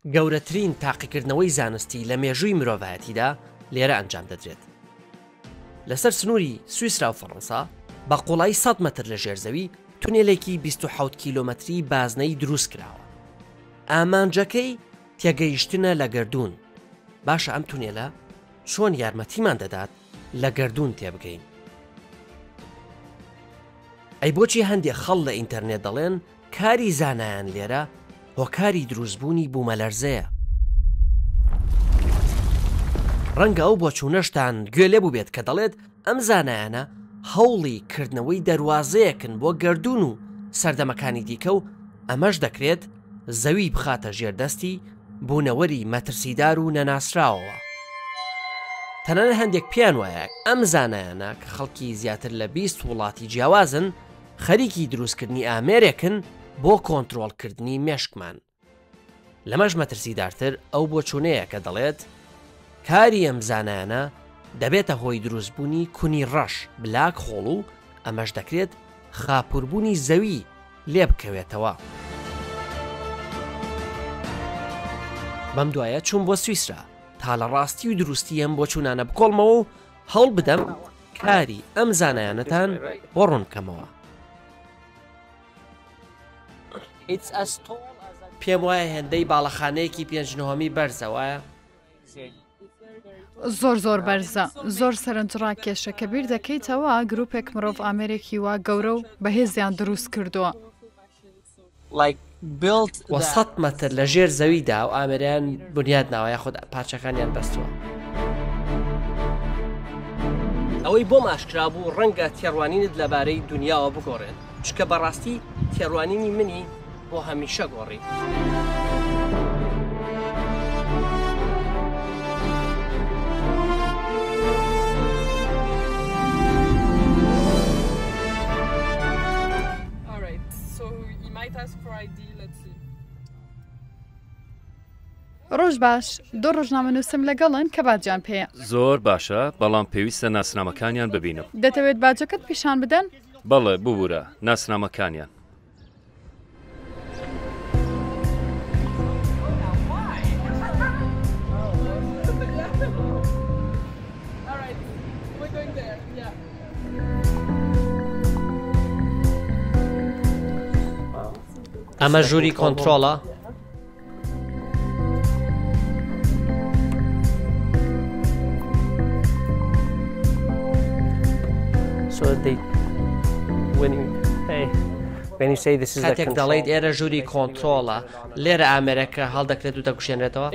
گەورەترین تاقیکردنەوەی زانستی لە مێژووی مرۆڤایەتیدا لێرە ئەنجام دەدرێت. لەسەر سنووری سویسرا و فەڕەنسا بە قوڵایی 100 مەتر لە ژێرزەوی تونێلێکی 27 کیلۆمەتری بازنەی دروست کراوە. ئامانجەکەی تێگەیشتنە لە گەردوون. باشە ئەم تونێلە چۆن یارمەتیمان دەدات لە گەردوون تێبگەین. ئەی بۆچی هەندێک خەڵ لە ئینتەرنێت دەڵێن کاری زانایان لێرە هۆکاری دروستبوونی بوومەلەرزەیە. ڕەنگە ئەو بۆچوونەشتان گوێ لێ بوو بێت کە دەڵێت ئەم زانایانە هەوڵی کردنەوەی دەواازەیەکن بۆ گەردوون و سەردەمەکانی دیکە و ئەمەش دەکرێت زەوی بخاتە ژێردەستی بوونەوەری مەترسیدار و نەناسراوەوە. تەنانەت هەندێک پیان وایە ئەم زانایانە کە خەڵکی زیاتر لە 20 وڵاتی جیاوازن خەریکی دروستکردنی ئامێرێکن بۆ کۆنتڕۆڵکردنی مێشکمان. لەمەش مەترسیدارتر ئەو بۆچوونەیە کە دەڵێت کاری ئەم زانایانە دەبێتە هۆی دروستبوونی کونی ڕەش بلاک خۆڵ و ئەمەش دەکرێت خاپوربوونی زەوی لێ بکەوێتەوە. بەم دوایە چوون بۆ سویسرا تا لە ڕاستی و دروستی ئەم بۆچوونانە بکۆڵمەوە و هەوڵ بدەم کاری ئەم زانایانەتان بۆ ڕوونکەمەوە. پێم وایە هێندەی باڵەخانەیەکی پێنجنەوەمی بەرزەوەیە. زۆر بەرزە، زۆر سەرنجڕاکێشە کە بیر دەکەیتەوە گروپێک مرۆڤ ئامێرێکی وا گەورە و بەهێزیان دروست کردووە. 100 مەتر لە ژێر زەویدا و ئامێریان بنیاد ناوە خۆ پارچەکانیان بەستووە. ئەوەی بۆ ماشکرا بوو ڕەنگە تێڕوانینت لەبارەی دنیاوە بگۆڕێن، چکە بەڕاستی تێڕوانینی منی بۆ هەمیشە گۆڕی. ڕۆژ باش، دۆ ڕۆژنامە نووسم لەگەڵن کە باجیان پێیە. زۆر باشە، بەڵام پێویستە ناسنامەکانیان ببینم. دەتەوێت باجەکەت پیشان بدەن؟ بەڵێ ببوورە ناسنامەکانیان. ئەمە ژووری کۆنتڕۆڵە. کاتێک دەڵێیت ئێرە ژووری کۆنتڕۆڵە لێرە ئامێرەکە هەڵدەکرێت و دەکوشێنرێتەوە.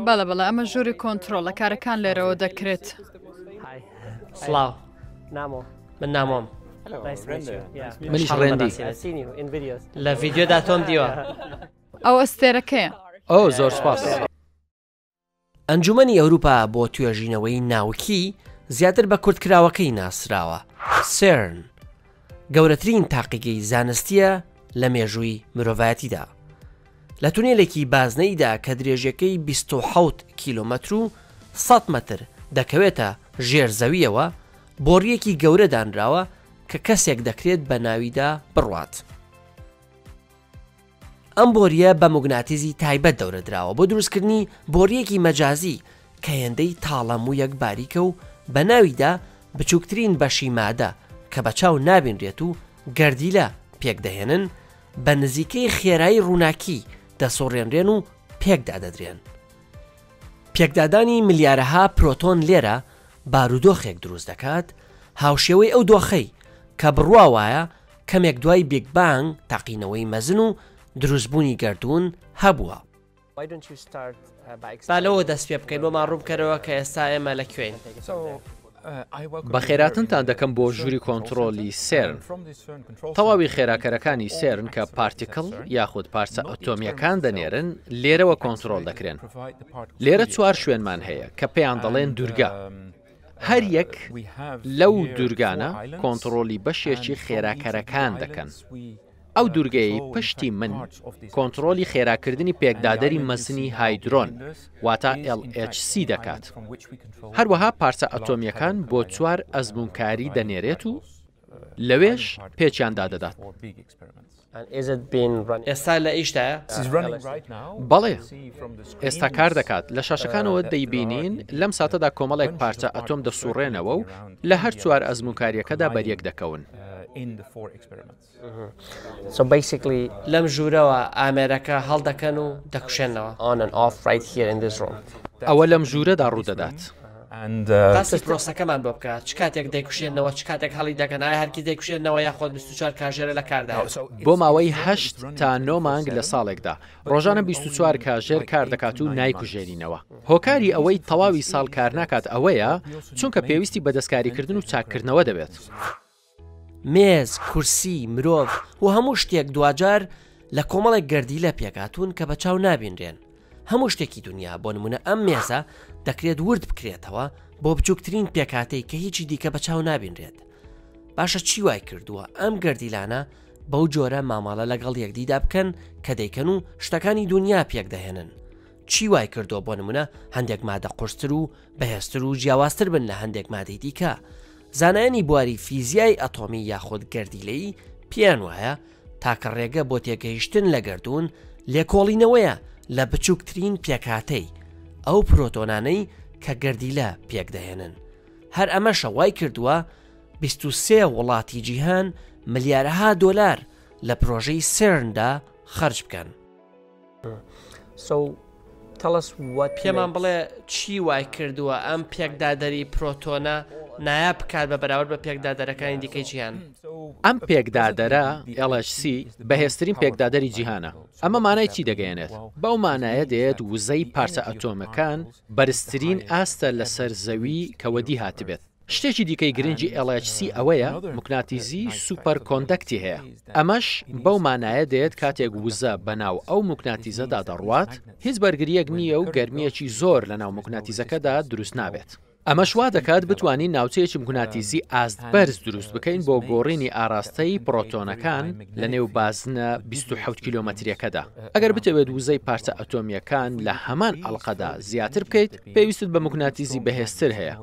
بەڵە ئەمە ژووری کۆنتڕۆڵە کارەکان لێرەوە دەکرێت. سڵاو، من نامۆم. منیش ڕێندی لە ڤیدیۆدا تۆم دیوە. ئەو ئەستێرەکەیە. ئەو زۆر سپاس. ئەنجومەنی ئەوروپا بۆ توێژینەوەی ناوکی زیاتر بە کورتکراوەکەی ناسراوە. سێرن گەورەترین تاقیگەی زانستیە لە مێژووی مرۆڤایەتیدا. لە تونێلێکی بازنەیدا کە درێژەکەی 27 کیلۆمەتر و 100 مەتر دەکەوێتە ژێر زەویەوە بۆڕیەکی گەورە دانراوە کە کەسێک دەکرێت بە ناویدا بڕوات. ئەم بۆریە بە موگناتیزی تایبەت دەورەدراوە بۆ دروستکردنی بۆریەکی مەجازی کە هێندەی تاڵەموویەک باریکە و بە ناویدا بچووکترین بەشی مادە کە بە چاو نابینرێت و گەردیلە پێک دەهێنن بە نزیکەی خێرایی ڕووناکی دەسۆڕێنرێن و پێکدا دەدرێن. پێکدادانی ملیارەها پرۆتۆن لێرە بارودۆخێک دروست دەکات هاوشێوەی ئەو دۆخەی کە بڕواوایە کەمێک دوای بیگ بانگ تاقینەوەی مەزن و دروستبوونی گەردوون هەبووە. با لەوە دەست پێ بکەین بۆمان ڕووبکەرەوە کە ئێستا ئێمە لەکوێین. بە خێراتنتان دەکەم بۆ ژووری کۆنتڕۆلی سێرن. تەواوی خێراکەرەکانی سێرن کە پارتیکڵ یاخود پارچە ئۆتۆمیەکان دەنێرن لێرەوە کۆنتڕۆل دەکرێن. لێرە 4 شوێنمان هەیە کە پێیان دەڵێن دوورگە. هەر یەک لەو دوورگانە کۆنتڕۆلی بەشێکی خێراکەرەکان دەکەن. ئەو دوورگەی پشتی من کۆنتڕۆلی خێراکردنی پێکدادەری مەزنی هایدرۆن واتە LHC دەکات. هەروەها پارچە ئەتۆمیەکان بۆ 4 ئەزموونکاری دەنێرێت و لەوێش پێچیان دادەدات. ئێستا لە ئیشتایە؟ بەڵێ ئێستا کار دەکات لە شاشەکانەوە دەیبینین لەم ساتەدا کۆمەڵێک پارچە ئەتۆم دەسوڕێنەوە و لە هەر چوار ئەزموکاریەکەدا بەریەک دەکەون. لەم ژوورەوە ئامێرەکە هەڵدەکەن و دەکوشێنەوە. ئەوە لەم ژوورەدا ڕوودەدات. باسی پرۆسەکەمان بۆ بکات چ کاتێک دەیکوشێنەوە چ کاتێک هەڵی دەکەن ئایا هەرکی دەیکوشێنەوە یاخۆت 24 کاژێرە لە کاردا بۆ ماوەی 8 تا 9 مانگ لە ساڵێکدا ڕۆژانە 24 کاژێر کار دەکات و نایکوژێنینەوە. هۆکاری ئەوەی تەواوی ساڵ کار ناکات ئەوەیە چونکە پێویستی بەدەستکاریکردن و چاکردنەوە دەبێت. مێز، کورسی، مرۆڤ و هەموو شتێک دوجار لە کۆمەڵێک گەردی لە پێکاتون کە بە چاو نابینرێن. هەموو شتێکی دنیا بۆ نمونە ئەم مێزە دەکرێت ورد بکرێتەوە بۆ بچووکترین پێکاتەی کە هیچی دیکە بە چاو نابینرێت. باشە چی وای کردووە ئەم گەردیلانە بەو جۆرە ماماڵە لەگەڵ یەکدیدا بکەن کە دەیکەن و شتەکانی دنیا پێک دەهێنن. چی وای کردووە بۆ نمونە هەندێک مادە قورستر و بەهێزتر و جیاوازتر بن لە هەندێک مادەی دیکە. زانایانی بواری فیزیای ئەتۆمی یاخود گەردیلەیی پیان وایە تاکە ڕێگە بۆ تێگەیشتن لە گەردوون لێکۆڵینەوەیە لە بچووکترین پێکاتەی ئەو پرۆتۆنانەی کە گەردیلە پێک دەهێنن. هەر ئەمەشە وای کردووە 23 وڵاتی جیهان ملیارەها دۆلار لە پرۆژەی سێرندا خەرج بکەن. پێمان بڵێ چی وای کردووە ئەم پێکدادەری پرۆتۆنە نایاب بکات بە بەراورد بە پێکدادەرەکانی دیکەی جیهان. ئەم پێکدادەرە LHC بەهێزترین پێکدادەری جیهانە. ئەمە مانای چی دەگەێنێت؟ بەو مانایە دێت وزەی پارچە ئەتۆمەکان بەرزترین ئاستە لەسەر زەوی کەوەدی هاتبێت. شتێکی دیکەی گرنگی LHC ئەوەیە موکناتیزی سوپەر کۆندەکتی هەیە. ئەمەش بەو مانایە دێت کاتێک وزە بەناو ئەو موکناتیزەدا دەڕوات هیچ بەرگریەک نییە و گەرمیەکی زۆر لە ناو موکناتیزەکەدا دروست نابێت. ئەمە شوا دەکات بتوانین ناوچەیەکی موکناتیزی ئاست بەرز دروست بکەین بۆ گۆڕینی ئاراستەی پرۆتۆنەکان لە نێو بازنە 27 کیلۆمەتریەکەدا. ئەگەر بتەوێت وزەی پارچە ئەتۆمیەکان لە هەمان ئەڵقەدا زیاتر بکەیت پێویستت بە موکناتیزی بەهێزتر هەیە.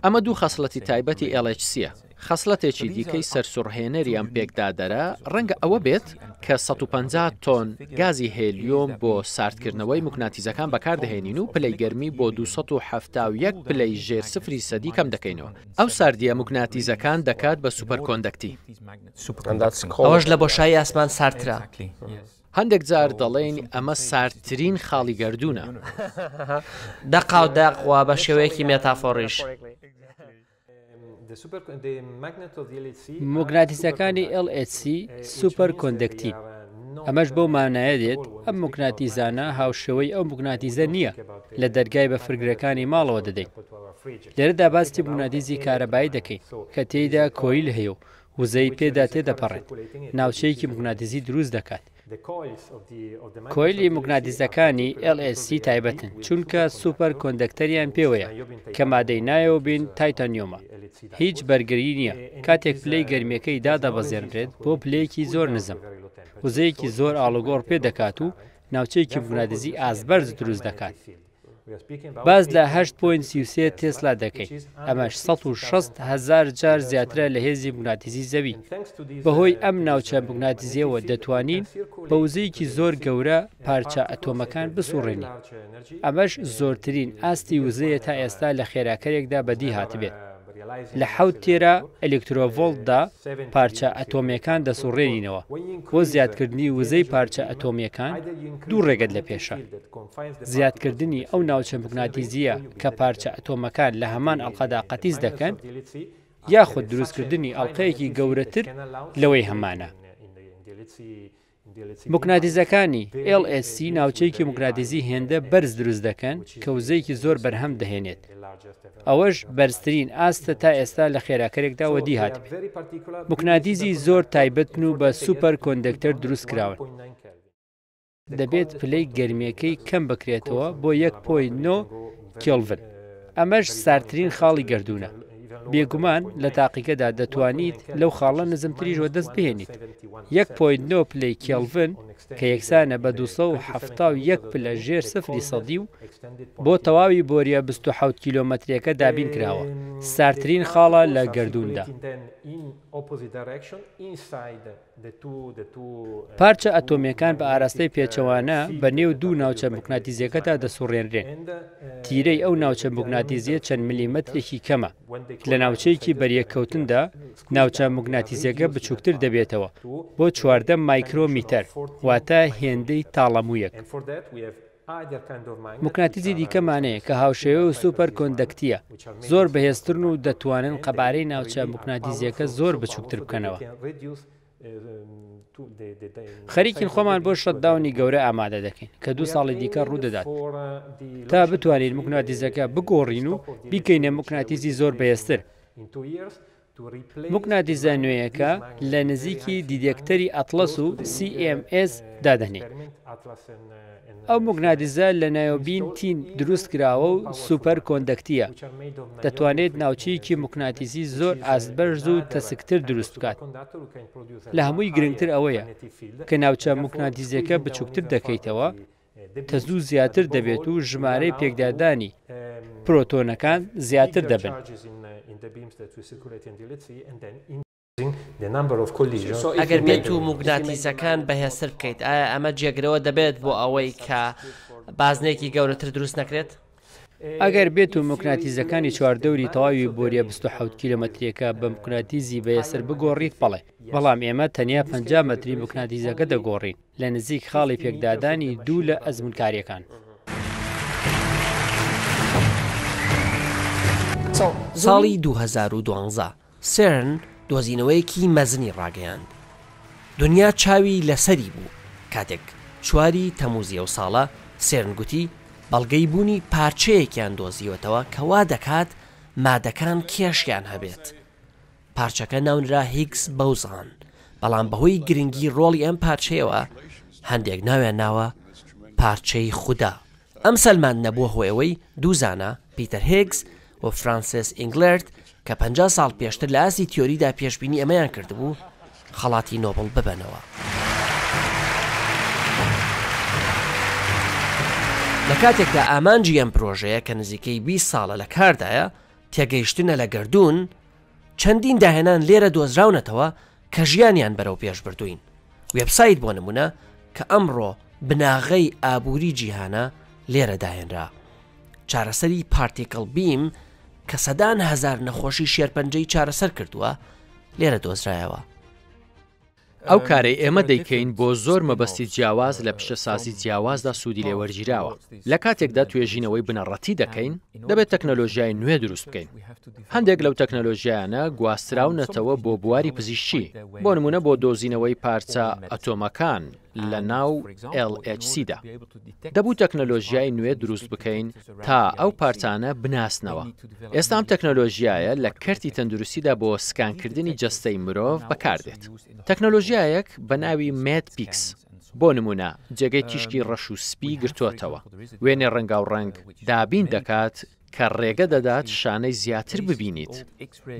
ئەمە دوو خەسڵەتی تایبەتی LHCە. خەسڵەتێکی دیکەی سەرسوڕهێنەری ئەم پێکدادەرە ڕەنگە ئەوە بێت کە 150 تۆن گازی هێلیۆم بۆ ساردکردنەوەی موکناتیزەکان بەکاردەهێنین و پلەی گەرمی بۆ 271 پلەی ژێر 0% کەم دەکەینەوە. ئەو ساردیە موکناتیزەکان دەکات بە سوپەر کۆندەکتی. ئەوەش لە بۆشایی ئاسمان ساردترا. هەندێک جار دەڵێن ئەمە ساردترین خاڵی گەردوونە. دەقاو داقوا بە شێوەیەکی مێتافۆڕیش. موگناتیزەکانی LHC سوپەر کۆندەکتین. ئەمەش بەو مانایە دێت ئەم موگناتیزانە هاوشێوەی ئەو موگناتیزە نییە لە دەرگای بە فرگرەکانی ماڵەوە دەدەین. لێرەدا باستی موگناتیزی کارەبایی دەکەین کە تێیدا کۆیل هەیە و وزەی پێدا تێدەپەڕێت ناوچەیەکی موگناتیزی دروست دەکات. کۆیلی موگناتیزەکانی LHC تایبەتن چونکە سوپەر کۆندەکتەریان پێوەیە کە مادەی نایەوە بین تایتانیۆمە. هیچ بەرگری نییە کاتێک پلەی گەرمیەکەی دادەبەزێنرێت بۆ پلەیەکی زۆر نزم. وزەیەکی زۆر ئاڵوگۆڕ پێ دەکات و ناوچەیەکی موگناتیزی ئازبەرز دروست دەکات. باز لە 8.33 تێسلا دەکەین. ئەمەش 160,000 جار زیاترە لە هێزی موگناتیزی زەوی. بەهۆی ئەم ناوچە موگناتیزیەوە دەتوانین بە وزەیەکی زۆر گەورە پارچە ئەتۆمەکان بسوڕێنین. ئەمەش زۆرترین ئاستی وزەیە تا ئێستا لە خێراکەرێکدا بەدی هاتبێت. لە 7 تێرە ئەلکترۆڤۆڵتدا پارچە ئەتۆمیەکان دەسوڕێنینەوە. بۆ زیادکردنی وزەی پارچە ئەتۆمیەکان دوو ڕێگەت لە پێشە. زیادکردنی ئەو ناوچە موگناتیزیە کە پارچە ئەتۆمەکان لە هەمان ئەڵقەدا قەتیز دەکەن یاخود دروستکردنی ئەڵقەیەکی گەورەتر لەوەی هەمانە. موگناتیزەکانی LHC ناوچەیەکی موگناتیزی هێندە بەرز دروست دەکەن کە وزەیەکی زۆر بەرهەم دەهێنێت. ئەوەش بەرزترین ئاستە تا ئێستا لە خێراکەرێکدا وەدی هاتبێت. موگناتیزی زۆر تایبەتن و بە سوپەر کۆندەکتەر دروست کراون. دەبێت پلەی گەرمیەکەی کەم بکرێتەوە بۆ 1.9 کێلڤن. ئەمەش ساردترین خاڵی گەردوونە. بێگومان لە تاقیکەدا دەتوانیت لەو خاڵە نزمتریشەوە دەست بهێنیت. 1.9 پلەی کێلڤن کە یەکسانە بە 271 پلە ژێر سفری سەدی و بۆ تەواوی بۆریە 27 کیلۆمەترێکە دابین کراوە سارترین خاڵە لە گەردووندا. پارچە ئەتۆمیەکان بە ئاراستەی پێچەوانە بە نێو دوو ناوچە موگناتیزیەکەدا دەسوڕێنرێن. تیرەی ئەو ناوچە موگناتیزیە چەند میلیمەترێکی کەمە. لە ناوچەیەکی بەریەکەوتندا ناوچە موگناتیزیەکە بچووکتر دەبێتەوە بۆ 14 مایکرۆمیتەر واتە هێندەی تاڵەموویەک. موگناتیزی دیکەمانەیە کە هاوشێوە و سوپەر کۆندەکتیە زۆر بەهێزترن و دەتوانن قەبارەی ناوچە موگناتیزیەکە زۆر بچووکتر بکەنەوە. خەریکین خۆمان بۆ شەتداونی گەورە ئامادە دەکەین کە 2 ساڵی دیکە ڕوودەدات تا بتوانین موگناتیزەکە بگۆڕین و بیکەینە موگناتیزی زۆر بەهێزتر. موگناتیزە نوێیەکە لە نزیکی دیدەکتەری ئەتلەس و CMS دادەنێت. ئەو موگناتیزە لە نایۆبین تین دروست کراوە و سوپەر کۆندەکتیە دەتوانێت ناوچەیەکی موگناتیزی زۆر ئاستبەرز و تەسکتر دروست بکات. لە هەمووی گرنگتر ئەوەیە کە ناوچە موگناتیزیەکە بچووکتر دەکەیتەوە تەزوو زیاتر دەبێت و ژمارەی پێکدادانی پرۆتۆنەکان زیاتر دەبن. ئەگەر بێت و موگناتیزەکان بەهێزتر بکەیت ئایا ئەمە جێگرەوە دەبێت بۆ ئەوەی کە بازنێکی گەورەتر دروست نەکرێت؟ ئەگەر بێت و موگناتیزەکانی چواردەوری تەواوی بۆریە 27 کیلۆمەترێکە بە موگناتیزی بەهێزتر بگۆڕیت بەڵێ، بەڵام ئێمە تەنیا 50 مەتری موگناتیزەکە دەگۆڕین لە نزیک خاڵی پێکدادانی دوو لە ئەزمونکاریەکان. ساڵی 2012 سێرن دۆزینەوەیەکی مەزنی ڕاگەیاند. دنیا چاوی لەسەری بوو کاتێک چواری تەمووزی ئەو ساڵە سێرن گوتی بەڵگەی بوونی پارچەیەکیان دۆزیوەتەوە کە وا دەکات مادەکان کێشیان هەبێت. پارچەکە ناونرا هیگز بۆزان، بەڵام بەهۆی گرنگی ڕۆڵی ئەم پارچەیەوە هەندێک ناویان ناوە پارچەی خوددا. ئەم سەلمان نەبووە هۆیەوەی دووزانە پیتەر هیگز و فرانسیس ئینگلرد کە 50 ساڵ پێشتر لە ئاسی تیۆریدا پێشبینی ئەمەیان کردبوو خەڵاتی نۆبڵ ببنەوە. لە کاتێکدا ئامانجی ئەم پرۆژەیە کە نزیکەی 20 ساڵە لە کاردایە تێگەیشتنە لە گەردوون، چەندین داهێنان لێرە دۆزراونەتەوە کە ژیانیان بەرەو پێش بردوین. وێبسایت بۆ نمونە کە ئەمڕۆ بناغەی ئابووری جیهانە لێرە داهێنرا. چارەسەری پارتیکل بیم کە سەدان هەزار نەخۆشی شێرپەنجەی چارەسەر کردووە لێرە دۆزرایەوە. ئەو کارەی ئێمە دەیکەین بۆ زۆر مەبەستی جیاواز لە پیشەسازی جیاوازدا سوودی لێوەرگیراوە. لە کاتێکدا توێژینەوەی بنەڕەتی دەکەین دەبێت تەکنەلۆژیای نوێ دروست بکەین. هەندێک لەو تەکنەلۆژیانە گواستراونەتەوە بۆ بواری پزیشکی، بۆ نمونە بۆ دۆزینەوەی پارچە ئەتۆمەکان لە ناو LHCدا. دەبوو تەکنەلۆژیای نوێ دروست بکەین تا ئەو پارچانە بناسنەوە. ئێستا ئەم تەکنەلۆژیایە لە کەرتی تەندروستیدا بۆ سکانکردنی جەستەی مرۆڤ بەکاردێت. تەکنەلۆژیایەک بە ناوی مێدپیکس بۆ نمونە جێگەی تیشکی ڕەش و سپی گرتووەتەوە. وێنێ ڕەنگاوڕەنگ دابین دەکات کە ڕێگە دەدات شانەی زیاتر ببینیت.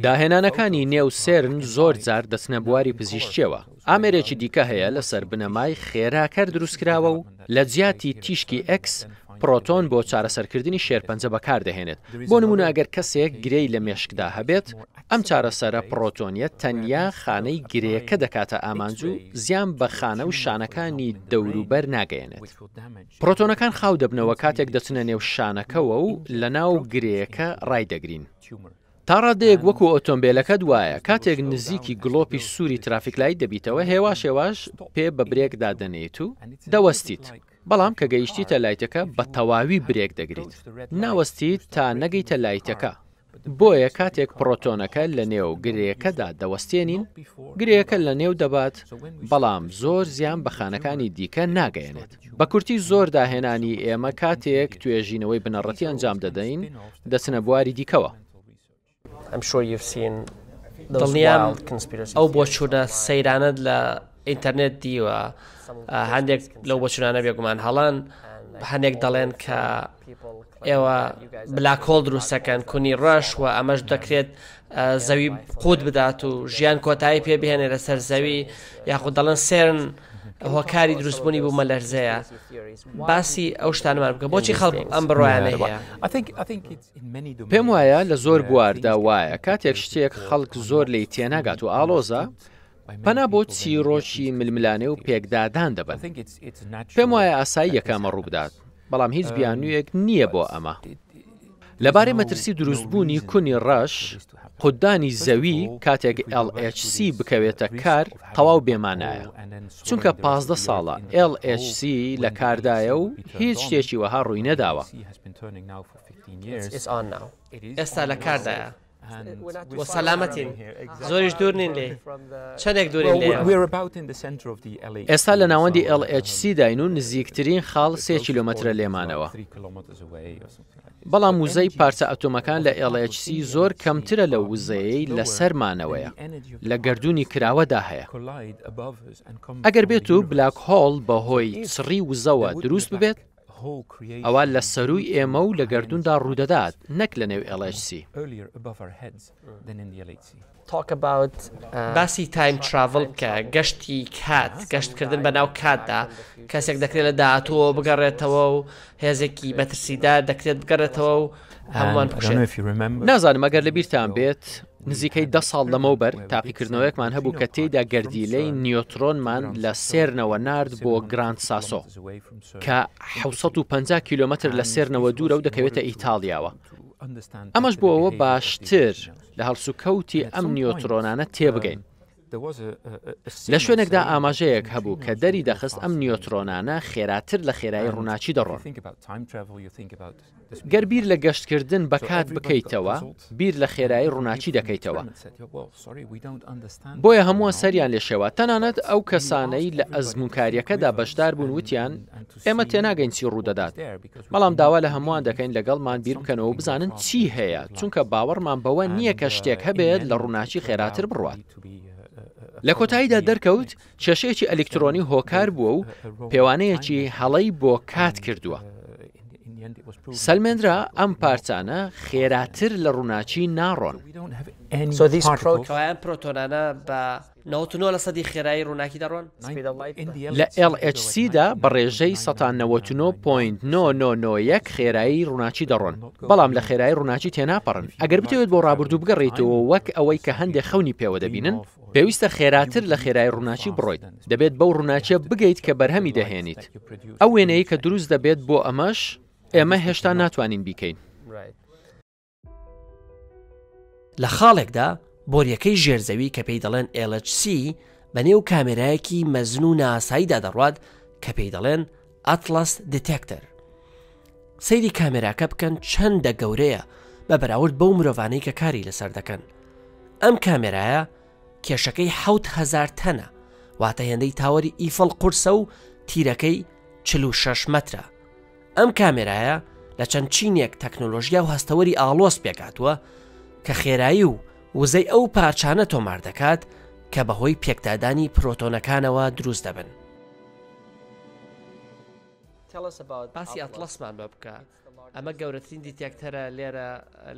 داهێنانەکانی نێو سێرن زۆر جار دەچنە بواری پزیشکیەوە. ئامێرێکی دیکە هەیە لەسەر بنەمای خێراکەر دروستکراوە و لە جیاتی تیشکی X پرۆتۆن بۆ چارەسەرکردنی شێرپەنجە بەکاردەهێنێت. بۆ نمونە ئەگەر کەسێک گرەی لە مێشکدا هەبێت، ئەم چارەسەرە پرۆتۆنیە تەنیا خانەی گرەیەکە دەکاتە ئامانج و زیان بە خانە و شانەکانی دەوروبەر ناگەیەنێت. پرۆتۆنەکان خاو دەبنەوە کاتێک دەچنە نێو شانەکەوە و لە ناو گرەیەکە ڕایدەگرین. تا ڕادەیەک وەکو ئۆتۆمبیلەکە دوایە کاتێک نزیکی گڵۆپی سووری ترافیکلای دەبیتەوە هێواش هێواش پێ بە برێک دادەنێت و دەوەستیت. بەڵام کە گەیشتیتە لایتەکە بە تەواوی برێک دەگریت. ناوەستیت تا نەگەیتە لایتەکە. بۆیە کاتێک پرۆتۆنەکە لە نێو گرەیەکەدا دەوەستێنین، گرەیەکە لە نێو دەبات، بەڵام زۆر زیان بە خانەکانی دیکە ناگەیەنێت. بە کورتی زۆر داهێنانی ئێمە کاتێک توێژینەوەی بنەڕەتی ئەنجام دەدەین دەچنە بواری دیکەوە. دڵنیام ئەو بۆ چوونە سەیرانت لە ئینتەرنێت دیوە هەندێک لەو بۆچوونانە بێگومان هەڵان هەندێک دەڵێن کە ئێوە بلاکۆڵ دروستەکەن کونی ڕەش و ئەمەش دەکرێت زەوی قوت بدات و ژیان کۆتایی پێ بهێنێ لەسەر زەوی، یاخود دەڵێن سێرن هۆکاری دروستبوونی بوو مەلەرزەیە باسی ئەو شتانمان بکە بۆچی خەڵک ئەم بڕۆیانە هەیە پێم وایە لە زۆر بواردا وایە کاتێک شتێک خەڵک زۆر لی تێناگات و ئاڵۆزە پەنا بۆ چیرۆکی ململانێ و پێکدادان دەبن پێم وایە ئاسایی یەکامە ڕووبدات بەڵام هیچ بیانوویەک نییە بۆ ئەمە لەبارەی مەترسی دروستبوونی کونی ڕەش قودانی زەوی کاتێک LHC بکەوێتە کار تەواو بێمانایە چونکە 15 ساڵە LHC لە کاردایە و هیچ شتێکی وەها ڕووی نەداوە ئێستا لە کاردایە بۆ سەلامەتین زۆریش دوور نین لێ چەندێک دوورین لێ ئێستا لە ناوەندی LHC داین و نزیکترین خاڵ 3 کیلۆمەترە لێمانەوە بەڵام وزەی پارچە ئەتۆمەکان لە LHC زۆر کەمترە لە وزەیەی لە سەرمانەوەیە لە گەردوونی کراوەدا هەیە ئەگەر بێت و بلاک هۆڵ بەهۆی چڕی وزەوە دروست ببێت ئەوە لە سەرووی ئێمە و لە گەردووندا ڕوودەدات نەک لە نێو LHC باسی تایم تراڤڵ بکە گەشتی کات گەشتکردن بە ناو کاتدا کەسێک دەکرێت لە داهاتووە بگەڕێتەوە و هێزێکی مەترسیدار دەکرێت بگەڕێتەوە و هەمووان نازانم ئەگەر لەبیرتان بێت نزیکەی 10 ساڵ لەمەوبەر تاقیکردنەوەیەکمان هەبوو کە تێیدا گەردیلەی نیۆترۆنمان لە سێرنەوە نارد بۆ گراند ساسۆ کە 750 کیلۆمەتر لە سێرنەوە دوورە و دەکەوێتە ئیتاڵیاوە ئەمەش بۆ ئەوە باشتر لە هەڵسوکەوتی ئەم نیۆترۆنانە تێبگەین لە شوێنێکدا ئاماژەیەک هەبوو کە دەری دەخست ئەم نیۆترۆنانە خێراتر لە خێرایی ڕووناچی دەڕۆن گەر بیر لە گەشتکردن بەکات بکەیتەوە بیر لە خێرایی ڕووناچی دەکەیتەوە بۆیە هەمووە سەریان لێشەوە تەنانەت ئەو کەسانەی لە ئەزمونکاریەکەدا بەشدار بوون وتیان ئێمە تێناگەین چی ڕوودەدات بەڵام داوا لە هەمووان دەکەین لەگەڵمان بیر بکەنەوە بزانن چی هەیە چونکە باوەڕمان بەوە نییە کە شتێک هەبێت لە ڕووناچی خێراتر بڕوات لە کۆتاییدا دەرکەوت کێشەیەکی ئەلکترۆنی هۆکار بووە و پێوانەیەکی هەڵەی بۆ کات کردووە سەلمێنرا ئەم پارچانە خێراتر لە ڕووناچی ناڕۆن پرۆتۆنانە بە 99% خێرایی ڕووناکی دەڕۆن لە LHC دا بە ڕێژەی 99.991 خێرایی ڕووناچی دەڕۆن بەڵام لە خێرایی ڕووناچی تێناپەڕن ئەگەر بتەوێت بۆ ڕابردوو بگەڕێیتەوە وەک ئەوەی کە هەندێک خەونی پێوە دەبینن پێویستە خێراتر لە خێرایی ڕووناچی بڕۆیت دەبێت بەو ڕووناچیە بگەیت کە بەرهەمی دەهێنیت ئەو وێنەیە کە دروست دەبێت بۆ ئەمەش ئێمە هێشتا ناتوانین بیکەین لە خاڵێکدا بۆریەکەی ژێرزەوی کە پێی دەڵێن LHC بەنێو کامێرایەکی مەزن و ناساییدا دەڕوات کە پێی دەڵێن ئەتلەس دتێکتەر سەیری کامێراکە بکەن چەندە گەورەیە بە بەراورد بەو مرۆڤانەی کە کاری لەسەر دەکەن ئەم کامێرایە کێشەکەی 7000 تەنە واتە هێندەی تاوەری ئیفڵ قورسە و تیرەکەی 46 مەترە ئەم کامێرایە لە چەند چینێک تەکنۆلۆژیا و هەستەوەری ئاڵۆس پێکاتووە کە خێرایی و وزەی ئەو پارچانە تۆمار دەکات کە بەهۆی پێکدادانی پرۆتۆنەکانەوە دروست دەبن باسی ئەتلەسمان بە بکە ئەمە گەورەترین دیتێکتەرە لێرە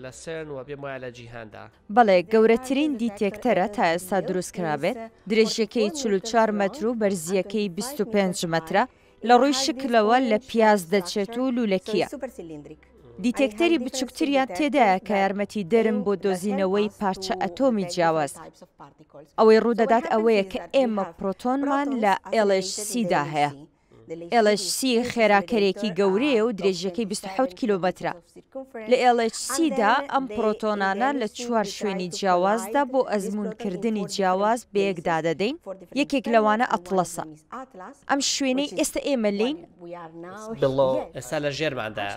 لە سێرن و پێم وایە لە جیهاندا بەڵێ گەورەترین دیتێکتەرە تا ئێستا دروست کرابێت درێژەکەی 44 مەتر و بەرزیەکەی 25 مەترە لە ڕووی شکلەوە لە پیاز دەچێت و لولەکیە دیتێکتەری بچووکتریان تێدایە کە یارمەتی دەرم بۆ دۆزینەوەی پارچە ئەتۆمی جیاواز ئەوەی ڕوودەدات ئەوەیە کە ئێمە پرۆتۆنمان لە LHC دا هەیە LHC خێراکەرێکی گەورەیە و درێژەکەی 27 کیلۆمەترە لە LHC دا ئەم پرۆتۆنانە لە 4 شوێنی جیاوازدا بۆ ئەزمونکردنی جیاواز بەیەکدا دەدەین یەکێک لەوانە ئەتلەسە ئەم شوێنەی ئێستا ئێمە لین ئێستا لە ژێرماندا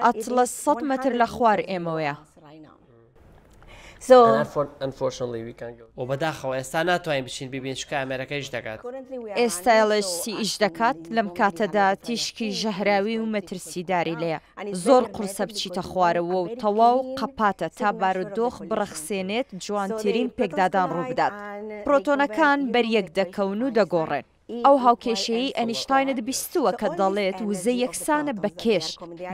ئەتلەس 100 مەتر لە خوار ئێمەوەیە و بەداخەوە ئێستا ناتوانین بچین ببین چ کامێرەکە ئیش دەکات ئێستا LHC ئیش دەکات لەم کاتەدا تیشکی ژەهراوی و مەترسیداری لەیە زۆر قورسە بچیتە خوارەوە و تەواو قەپاتە تا بارودۆخ بڕەخسێنێت جوانترین پێکدادان ڕوو بدات پرۆتۆنەکان بەریەک دەکەون و دەگۆڕێن ئەو هاوکێشەیەی ئەنیشتاینە دەبیستووە کە دەڵێت وزە یەکسانە بە کێش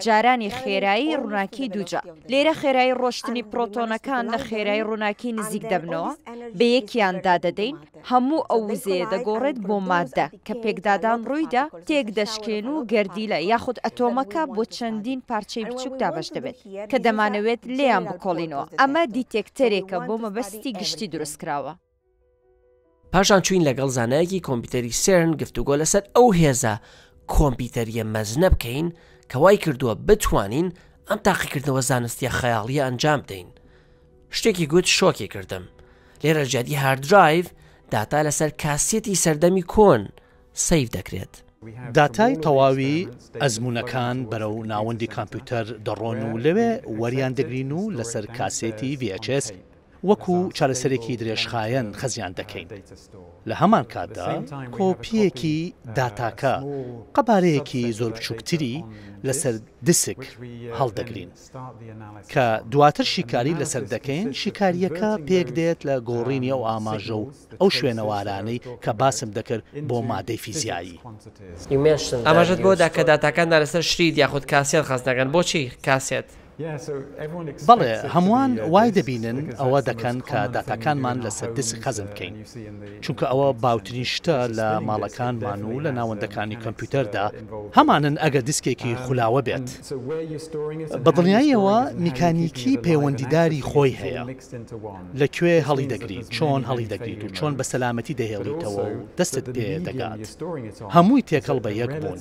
جارانی خێرایی ڕووناکی دووجا لێرە خێرایی ڕۆشتنی پرۆتۆنەکان لە خێرایی ڕووناکی نزیک دەبنەوە بە یەکیاندا دەدەین هەموو ئەو وزەیە دەگۆڕێت بۆ مادە کە پێکدادان ڕوویدا تێک دەشکێن و گەردیلە یاخود ئەتۆمەکە بۆ چەندین پارچەی بچووک دابەش دەبێت کە دەمانەوێت لێیان بکۆڵینەوە ئەمە دیتێکتەرێکە بۆ مەبەستی گشتی دروستکراوە. پاشان چوین لەگەڵ زانایەکی کۆمپیوتەری سێرن گفتوگۆ لەسەر ئەو هێزە کۆمپیوتەریە مەزنە بکەین کە وای کردووە بتوانین ئەم تاقیکردنەوە زانستیە خەیاڵیە ئەنجام بدەین. شتێکی گوت شۆکی کردم. لێرە جادی هاردرایڤ داتا لەسەر کاسێتی سەردەمی کۆن سەیف دەکرێت. داتای تەواوی ئەزمونونەکان بەرەو ناوەندی کامپیوتەر دەڕۆن و لەوێ وەریان دەگرین و لەسەر کاسێتی VHS وەکو چارەسەرێکی درێژخایەن خەزیان دەکەین. لە هەمان کاتدا کۆپیەکی داتاکە قەبارەیەکی زۆر بچووکتری لەسەر دیسک هەڵدەگرین کە دواتر شیکاری لەسەر دەکەین شیکاریەکە پێک دێت لە گۆڕینی ئەو ئاماژە و ئەو شوێنەوارانەی کە باسم دەکرد بۆ مادەی فیزیایی. ئاماژت بۆدا کە داتاکاندا لەسەر شرید یاخود کاسێت خەز دەکەن بۆچی کاسێت؟ بەڵێ هەمووان وای دەبینن ئەوە دەکەن کە داتاکانمان لەسەر دیسک خەزم بکەین چونکە ئەوە باوترین شتە لە ماڵەکانمان و لە ناوەندەکانی کۆمپیوتەردا هەمانن ئەگەر دیسکێکی خولاوە بێت. بە دڵنیاییەوە میکانیکی پەیوەندیداری خۆی هەیە لەکوێ هەڵی دەگریت چۆن هەڵی دەگریت و چۆن بە سەلامەتی دەهێڵیتەوە و دەستت پێ دەگات هەمووی تێکەڵ بە یەک بوون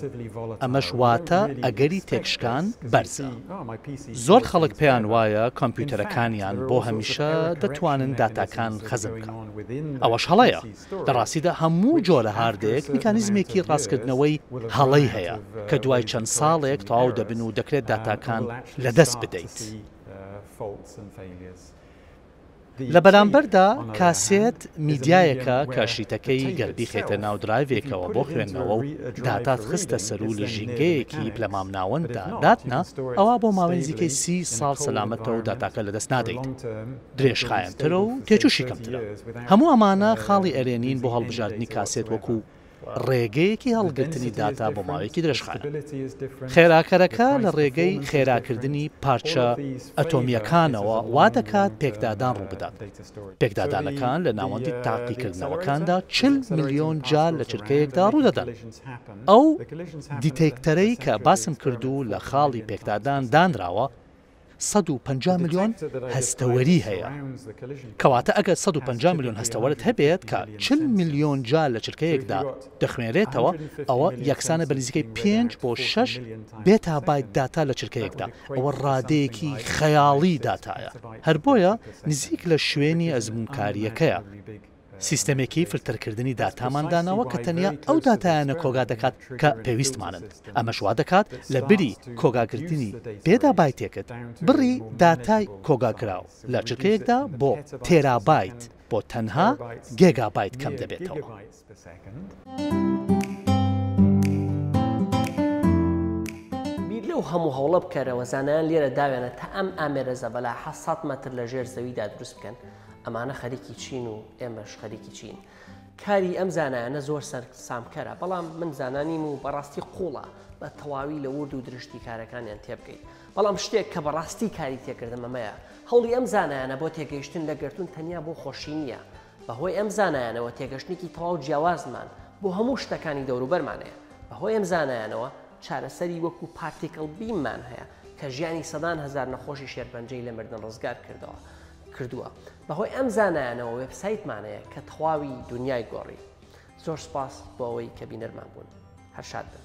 ئەمەش واتە ئەگەری تێکشکان بەرزە. زۆر خەڵک پێیان وایە کۆمپیوتەرەکانیان بۆ هەمیشە دەتوانن داتاکان خەزم بکەن. ئەوەش هەڵەیە. لە ڕاستیدا هەموو جۆرە هاردێک میکانیزمێکی ڕاستکردنەوەی هەڵەی هەیە کە دوای چەند ساڵێک تەواو دەبن و دەکرێت داتاکان لەدەست بدەیت. لە بەرامبەردا کاسێت میدیایەکە کە شیتەکەی گەردی خێتە ناو درایڤێکەوە بۆ خوێندنەوە و داتات خستە سەر و لە ژینگەیەکی پلەمام ناوەنددا داتنا ئەوە بۆ ماوەی نزیکەی 30 ساڵ سەلامەتەوە و داتاکە لەدەست نادەیت. درێژخایەنترە و تێچووشی کەمترە. هەموو ئەمانە خاڵی ئەرێنین بۆ هەڵبژاردننی کاسێت وەکو ڕێگەیەکی هەڵگرتنی داتا بۆ ماوەیەکی درێژخایەن. خێراکەرەکە لە ڕێگەی خێراکردنی پارچە ئەتۆمیەکانەوە وا دەکات پێکدادان ڕوو بدات. پێکدادانەکان لە ناوەندی تاقیکردنەوەکاندا 40 ملیۆن جار لە چرکەیەکدا ڕوو دەدەن. ئەو دیتێکتەرەی کە باسم کردو لە خاڵی پێکدادان دانراوە 150 ملیۆن هەستەوەری هەیە. کەواتە ئەگەر 150 ملیۆن هەستەوەرت هەبێت کە 40 ملیۆن جار لە چرکەیەکدا دەخوێنرێتەوە ئەوە یەکسانە بە نزیکەی 5 بۆ 6 بێتابایت داتا لە چرکەیەکدا. ئەوە ڕادەیەکی خەیاڵی داتایە. هەر بۆیە نزیک لە شوێنی ئەزمونکاریەکەیە. سیستەمێکی فلتەرکردنی داتاماندانەوە کە تەنیا ئەو داتایانە کۆگا دەکات کە پێویستمانن. ئەمەش وا دەکات لە بری کۆگاکردنی بێدابایتێکت بڕی داتای کۆگاکراو لە چرکەیەکدا بۆ تێرابایت بۆ تەنها گێگابایت کەم دەبێتەوە. لەو هەموو هەوڵە بکەرەوە زانایان لێرە داوێنە تا ئەم ئامێرەزە بەلا 700 مەتر لە ژێر زەویدا دروست بکەن. ئەمانە خەریکی چین و ئێمەش خەریکی چین. کاری ئەم زانایانە زۆر سامکەرە بەڵام من زانانیم و بەڕاستی قوڵە بە تەواوی لە ورد و درشتی کارەکانیان تێبکەیت. بەڵام شتێک کە بەڕاستی کاری تێکردم ئەمەیە هەوڵی ئەم زانایانە بۆ تێگەیشتن لە گرتوون تەنیا بۆ خۆشی نییە. بەهۆی ئەم زانایانەوە تێگەشتێکی تەواو جیاوازمان بۆ هەموو شتەکانی دەوروبەرمانەیە. بەهۆی ئەم زانایانەوە چارەسەری وەکو پارتیکڵ بیممان هەیە کە ژیانی سەدان هەزار نەخۆشی شێرپەنجەی لە مردن ڕزگار کردووە. بەهۆی ئەم زانایانەوە وێبسایتمانەیە کە تەواوی دنیای گۆڕی. زۆر سپاس بۆ ئەوەی کە بینەرمان بوون. هەر شاد بن.